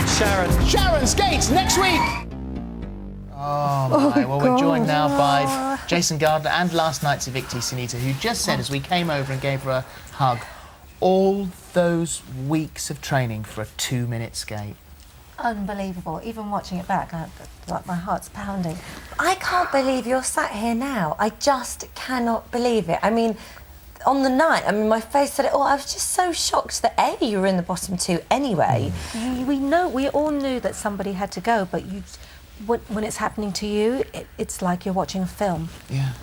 Sharron. Sharron skates next week. Oh my, well we're joined now by Jason Gardner and last night's evictee Sinitta, who just said as we came over and gave her a hug, all those weeks of training for a 2-minute skate. Unbelievable. Even watching it back, like my heart's pounding. I can't believe you're sat here now. I just cannot believe it. I mean, on the night, my face said it all. I was just so shocked that A, you were in the bottom two anyway. We all knew that somebody had to go, but when it's happening to you, it's like you're watching a film. Yeah.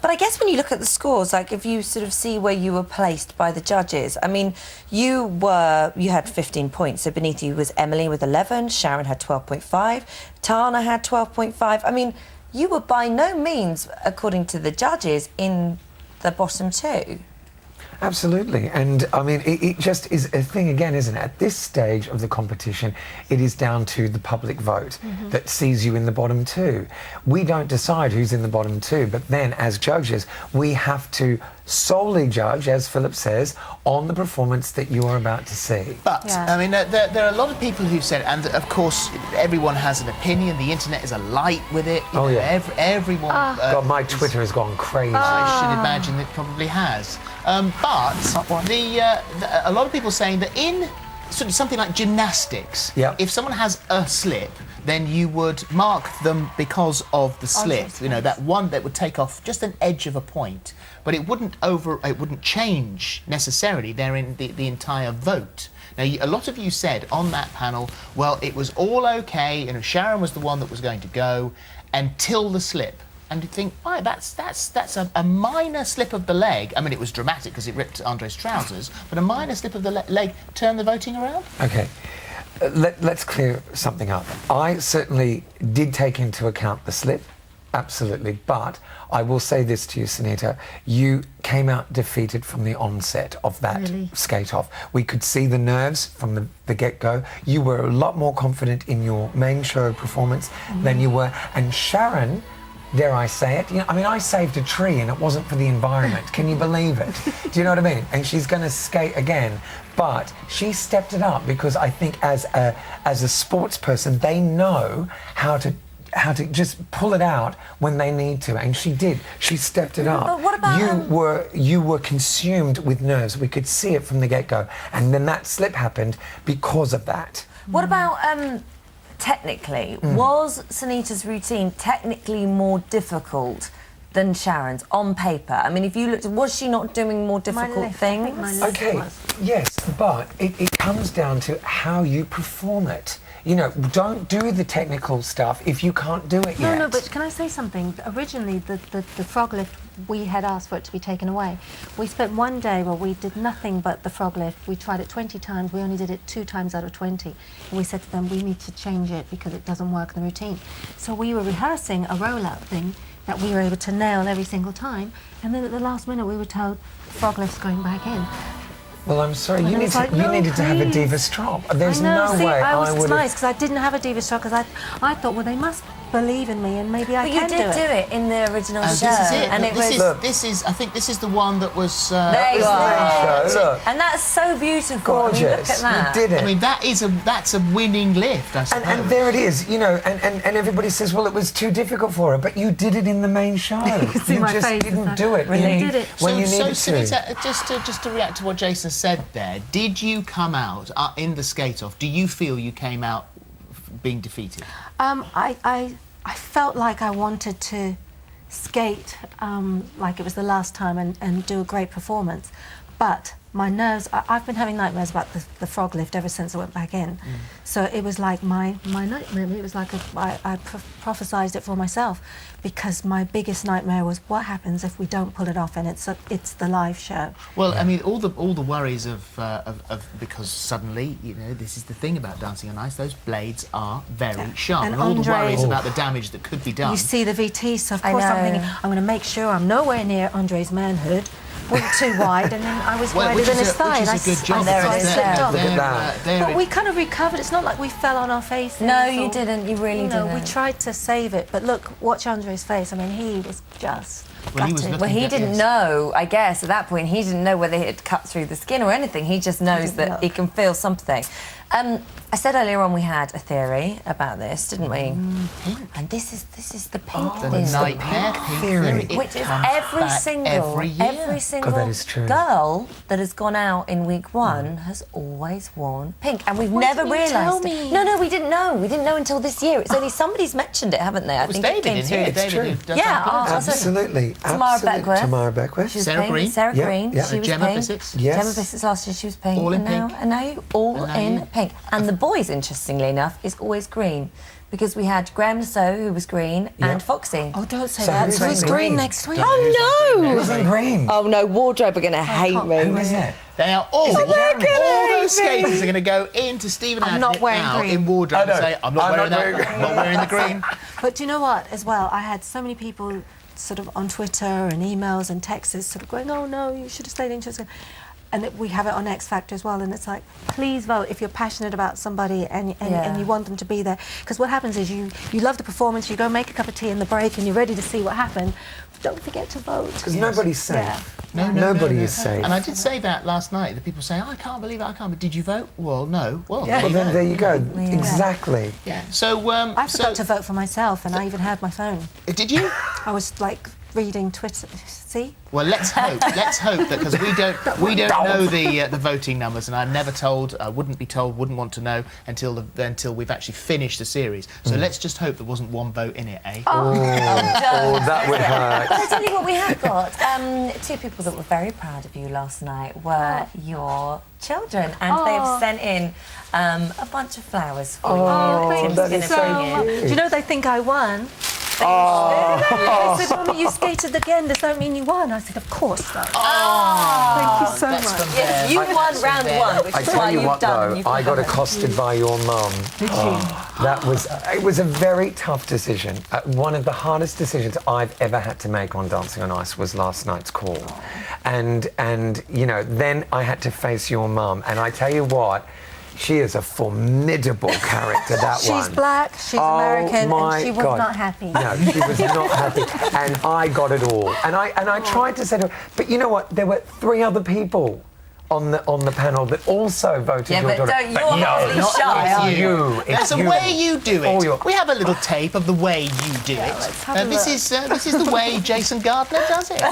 But I guess when you look at the scores, like if you sort of see where you were placed by the judges, I mean, you had 15 points. So beneath you was Emily with 11, Sharron had 12.5, Tana had 12.5. I mean, you were by no means, according to the judges, in the bottom two. Absolutely, and I mean, it just is a thing again, isn't it? At this stage of the competition, it is down to the public vote that sees you in the bottom two. We don't decide who's in the bottom two, but then as judges, we have to solely judge, as Philip says, on the performance that you are about to see. But, I mean, there are a lot of people who said, and of course, everyone has an opinion, the internet is alight with it. You know, yeah. Everyone... God, my Twitter has gone crazy. I should imagine it probably has. But a lot of people saying that in sort of something like gymnastics, if someone has a slip, then you would mark them because of the slip. You know, that one that would take off just an edge of a point, but it wouldn't change necessarily the entire vote. Now, a lot of you said on that panel, well, it was all okay, and Sharron was the one that was going to go until the slip. And you think, right, that's a minor slip of the leg. I mean, it was dramatic because it ripped Andre's trousers, but a minor slip of the leg turned the voting around? Okay, let's clear something up. I certainly did take into account the slip, absolutely, but I will say this to you, Sinitta, you came out defeated from the onset of that skate-off. We could see the nerves from the get-go. You were a lot more confident in your main show performance than you were, and Sharron, dare I say it? You know, I mean, I saved a tree and it wasn't for the environment. Can you believe it? Do you know what I mean? And she's going to skate again. But she stepped it up because I think as a sports person, they know how to just pull it out when they need to, and she did. She stepped it up. But what about you were consumed with nerves. We could see it from the get-go, and then that slip happened because of that. What about technically, was Sinitta's routine technically more difficult than Sharron's on paper? I mean, if you looked, was she not doing more difficult things? Okay, yes, but it comes down to how you perform it. You know, don't do the technical stuff if you can't do it yet. No, but can I say something? Originally, the frog lift, we had asked for it to be taken away. We spent one day where we did nothing but the frog lift. We tried it 20 times. We only did it 2 times out of 20. And we said to them, we need to change it because it doesn't work in the routine. So we were rehearsing a rollout thing that we were able to nail every single time. And then at the last minute, we were told, frog lift's going back in. Well, I'm sorry, you needed to have a diva strop. There's no way I would have... I was nice because I didn't have a diva strop because I thought, well, they must believe in me and maybe I can do it. But you did do it in the original show. This is it. And I think this is the one that was... there you are. Look. And that's so beautiful. Gorgeous. I mean, look at that. You did it. I mean, that's a winning lift, I suppose. And there it is, you know, and everybody says, well, it was too difficult for her, but you did it in the main show. You just didn't do it when you needed to. So, Sinitta, just to react to what Jason said there, did you come out in the skate-off, do you feel you came out being defeated? I felt like I wanted to skate like it was the last time and do a great performance, but my nerves, I've been having nightmares about the frog lift ever since I went back in. So it was like my nightmare. It was like I prophesized it for myself, because my biggest nightmare was what happens if we don't pull it off and it's the live show. Well, I mean, all the worries of because suddenly, you know, this is the thing about Dancing on Ice, those blades are very sharp, and all the worries about the damage that could be done. You see the VT, so of course I'm thinking, I'm going to make sure I'm nowhere near Andre's manhood. Wasn't too wide, and then I was wider than his thigh. Which is a good job. There it is. Look at that. But we kind of recovered. It's not like we fell on our faces. No, you didn't. You really didn't. We tried to save it, but look, watch Andre's face. I mean, he was just gutted. Well, he didn't know, I guess, at that point, he didn't know whether it had cut through the skin or anything. He just knows that he can feel something. I said earlier on we had a theory about this, didn't we? Pink. And this is the pink The theory. nightmare pink theory. Which is comes every back single every year. that is true. girl that has gone out in week 1 has always worn pink, and we've never didn't you realised tell it. me? No, we didn't know. We didn't know until this year. It's only somebody's mentioned it, haven't they? I It was think David it came in through. here. It's David true. who does Yeah, that. Absolutely. Tamara Beckworth. Tamara Beckworth. She was Sarah pink. Green. Sarah Yeah, Green. yeah. She was Gemma pink. Bissett's. Yes. Gemma Bissett's last year she was pink. All in and pink. now all And now in you. pink. And the boys, interestingly enough, is always green. Because we had Graham Nassau, who was green, Yeah. and Foxy. Oh, don't say So that. who's Who's in green green? next week? Oh no! Who's in green? Oh no, wardrobe are going to hate me. Who is it? They are all those skaters are going to go into Stephen I'm not Adnett wearing now green. in wardrobe and I know. say, I'm not wearing wearing that. I'm not wearing the green. But do you know what, as well, I had so many people sort of on Twitter and emails and texts sort of going, oh no, you should have stayed in church. And that we have it on X Factor as well, and it's like, please vote if you're passionate about somebody and you want them to be there. Because what happens is you love the performance, you go make a cup of tea in the break and you're ready to see what happened. Don't forget to vote. Because nobody's safe. Yeah. Nobody is safe. And I did say that last night. The people say, oh, I can't believe it, I can't. But did you vote? Well, no. Well, Yeah. Well, then there you go. Yeah. Exactly. Yeah. So, I forgot to vote for myself, and I even had my phone. Did you? I was like reading Twitter. See? Well, let's hope. Let's hope that, because we don't know the voting numbers, and I'm never told. I wouldn't be told. Wouldn't want to know until we've actually finished the series. So let's just hope there wasn't one vote in it, eh? Oh, that would hurt. But I tell you what we have got. 2 people that were very proud of you last night were your children, and they've sent in a bunch of flowers for you. thank Tim's you gonna so bring in. much. Do you know they think I won? They said, Mummy, you skated again. Does that mean you won? I said, of course. Thank you so That's much. from Yes, them. you won round them. 1, which I is tell why you you've what, done. though, You've I got done it. accosted by your mum. Did you? It was a very tough decision. One of the hardest decisions I've ever had to make on Dancing on Ice was last night's call. And you know, then I had to face your mum. And I tell you what, she is a formidable character, that one. She's black, she's American, my and she was God. not happy. No, she was not happy. And I got it all. And I tried to say to her, but you know what? There were 3 other people on the panel that also voted Yeah, your but daughter. don't, you're obviously not shy, like aren't you? you. There's a way you do All it. your- We have a little tape of the way you do it. let's have a This look. is the way Jason Gardner does it.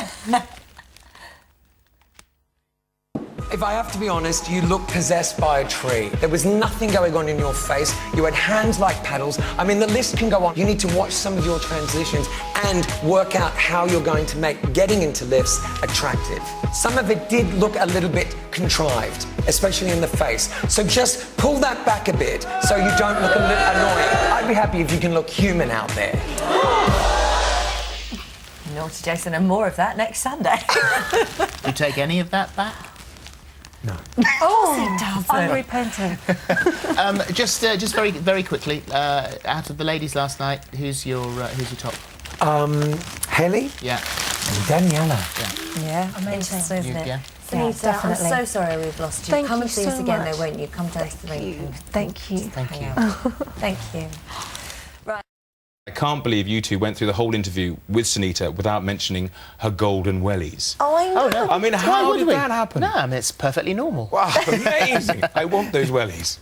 If I have to be honest, you look possessed by a tree. There was nothing going on in your face. You had hands like paddles. I mean, the list can go on. You need to watch some of your transitions and work out how you're going to make getting into lifts attractive. Some of it did look a little bit contrived, especially in the face. So just pull that back a bit so you don't look a little annoying. I'd be happy if you can look human out there. Naughty Jason, and more of that next Sunday. You take any of that back? No. Unrepentant. Just very, very quickly, out of the ladies last night, who's your top? Haley Yeah. and Daniela. Yeah, interesting, isn't it? Yeah. Sinitta, I'm definitely. so sorry we've lost you. Thank Come you and see so us again, much. though, won't you? Come down to the ring. Thank you. Thank you. Thank you. I can't believe you 2 went through the whole interview with Sinitta without mentioning her golden wellies. Oh, I know. Oh, no. I mean, Why how would did we? that happen? No, I mean, it's perfectly normal. Wow, amazing. I want those wellies.